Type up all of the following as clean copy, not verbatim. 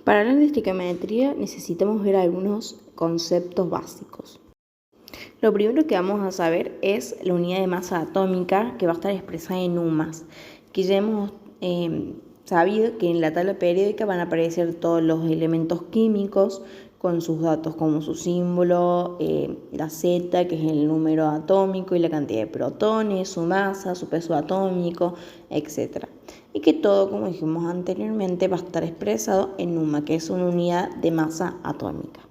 Para hablar de estequiometría necesitamos ver algunos conceptos básicos. Lo primero que vamos a saber es la unidad de masa atómica, que va a estar expresada en UMAS, que ya hemos sabido que en la tabla periódica van a aparecer todos los elementos químicos con sus datos como su símbolo, la Z, que es el número atómico y la cantidad de protones, su masa, su peso atómico, etc. Y que todo, como dijimos anteriormente, va a estar expresado en UMA, que es una unidad de masa atómica.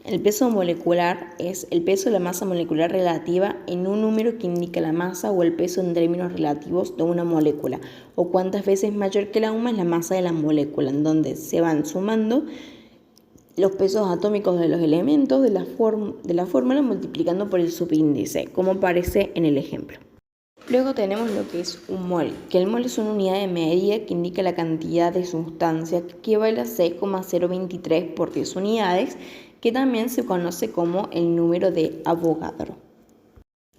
El peso molecular es el peso de la masa molecular relativa en un número que indica la masa o el peso en términos relativos de una molécula, o cuántas veces mayor que la UMA es la masa de la molécula, en donde se van sumando los pesos atómicos de los elementos de la fórmula multiplicando por el subíndice, como aparece en el ejemplo. Luego tenemos lo que es un mol, que el mol es una unidad de medida que indica la cantidad de sustancia que equivale a 6,023 por 10 unidades, que también se conoce como el número de Avogadro.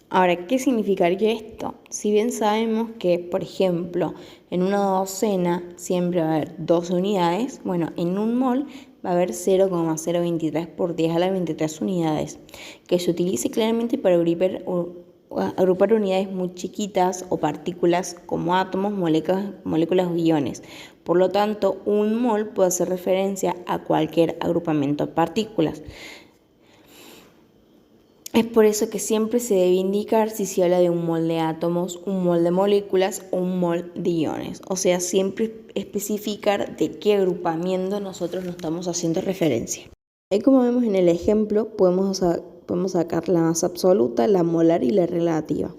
Ahora, ¿qué significaría esto? Si bien sabemos que, por ejemplo, en una docena siempre va a haber 2 unidades, bueno, en un mol va a haber 0,023 por 10 a la 23 unidades, que se utilice claramente para agrupar unidades muy chiquitas o partículas como átomos, moléculas o iones. Por lo tanto, un mol puede hacer referencia a cualquier agrupamiento de partículas. Es por eso que siempre se debe indicar si se habla de un mol de átomos, un mol de moléculas o un mol de iones. O sea, siempre especificar de qué agrupamiento nosotros nos estamos haciendo referencia. Ahí, como vemos en el ejemplo, podemos sacar la masa absoluta, la molar y la relativa.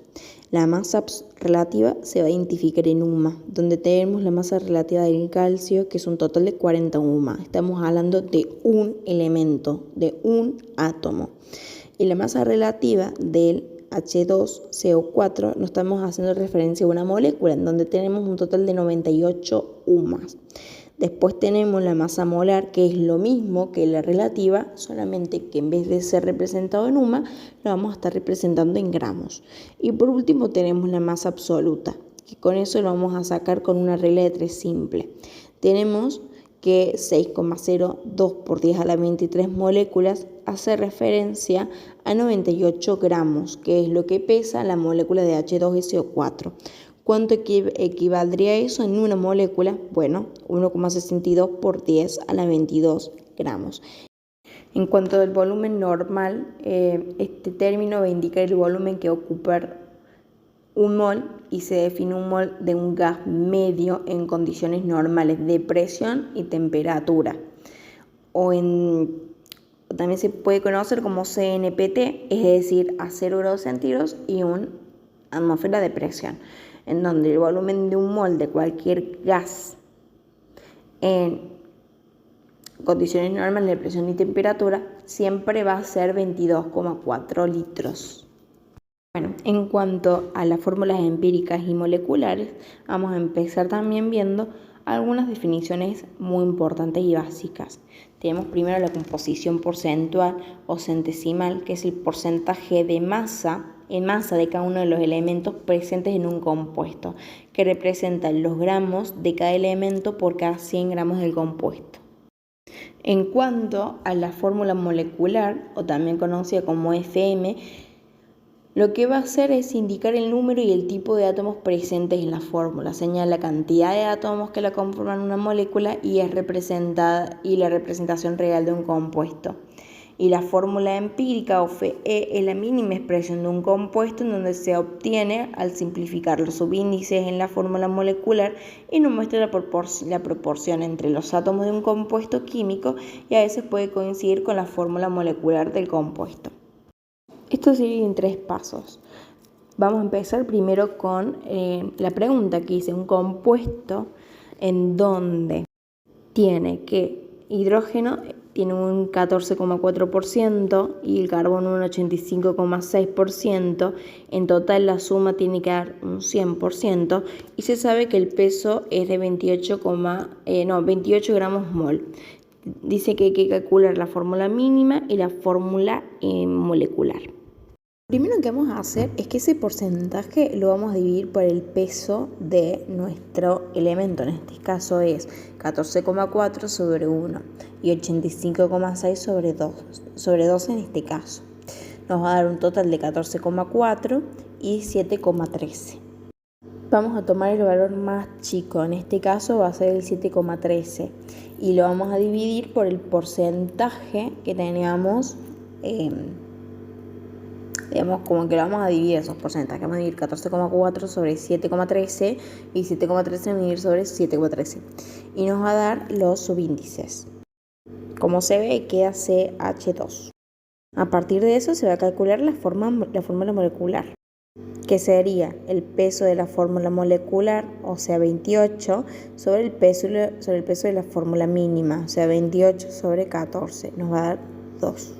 La masa relativa se va a identificar en UMA, donde tenemos la masa relativa del calcio, que es un total de 40 UMA. Estamos hablando de un elemento, de un átomo. Y la masa relativa del H2CO4 nos estamos haciendo referencia a una molécula, en donde tenemos un total de 98 UMAs. Después tenemos la masa molar, que es lo mismo que la relativa, solamente que en vez de ser representado en UMA, lo vamos a estar representando en gramos. Y por último tenemos la masa absoluta, que con eso lo vamos a sacar con una regla de 3 simple. Tenemos que 6,02 por 10 a la 23 moléculas hace referencia a 98 gramos, que es lo que pesa la molécula de H2SO4. ¿Cuánto equivaldría eso en una molécula? Bueno, 1,62 por 10 a la 22 gramos. En cuanto al volumen normal, este término va a indicar el volumen que ocupa un mol y se define un mol de un gas medio en condiciones normales de presión y temperatura. También se puede conocer como CNPT, es decir, a 0 grados centígrados y una atmósfera de presión, en donde el volumen de un mol de cualquier gas en condiciones normales de presión y temperatura siempre va a ser 22,4 litros. Bueno, en cuanto a las fórmulas empíricas y moleculares, vamos a empezar también viendo algunas definiciones muy importantes y básicas. Tenemos primero la composición porcentual o centesimal, que es el porcentaje de masa de cada uno de los elementos presentes en un compuesto, que representa los gramos de cada elemento por cada 100 gramos del compuesto. En cuanto a la fórmula molecular, o también conocida como FM, lo que va a hacer es indicar el número y el tipo de átomos presentes en la fórmula, señala la cantidad de átomos que la conforman una molécula y la representación real de un compuesto. Y la fórmula empírica o Fe es la mínima expresión de un compuesto, en donde se obtiene al simplificar los subíndices en la fórmula molecular y nos muestra la proporción entre los átomos de un compuesto químico, y a veces puede coincidir con la fórmula molecular del compuesto. Esto se divide en 3 pasos. Vamos a empezar primero con la pregunta que dice: un compuesto en donde tiene que hidrógeno tiene un 14,4% y el carbono un 85,6%, en total la suma tiene que dar un 100%, y se sabe que el peso es de 28 gramos mol. Dice que hay que calcular la fórmula mínima y la fórmula molecular. Primero que vamos a hacer es que ese porcentaje lo vamos a dividir por el peso de nuestro elemento. En este caso es 14,4 sobre 1 y 85,6 sobre 2 en este caso. Nos va a dar un total de 14,4 y 7,13. Vamos a tomar el valor más chico, en este caso va a ser el 7,13 y lo vamos a dividir por el porcentaje que teníamos, digamos como que lo vamos a dividir esos porcentajes, vamos a dividir 14,4 sobre 7,13 y 7,13 dividir sobre 7,13 y nos va a dar los subíndices. Como se ve, queda CH2. A partir de eso se va a calcular la fórmula molecular, que sería el peso de la fórmula molecular, o sea 28, sobre el peso de la fórmula mínima, o sea 28 sobre 14, nos va a dar 2.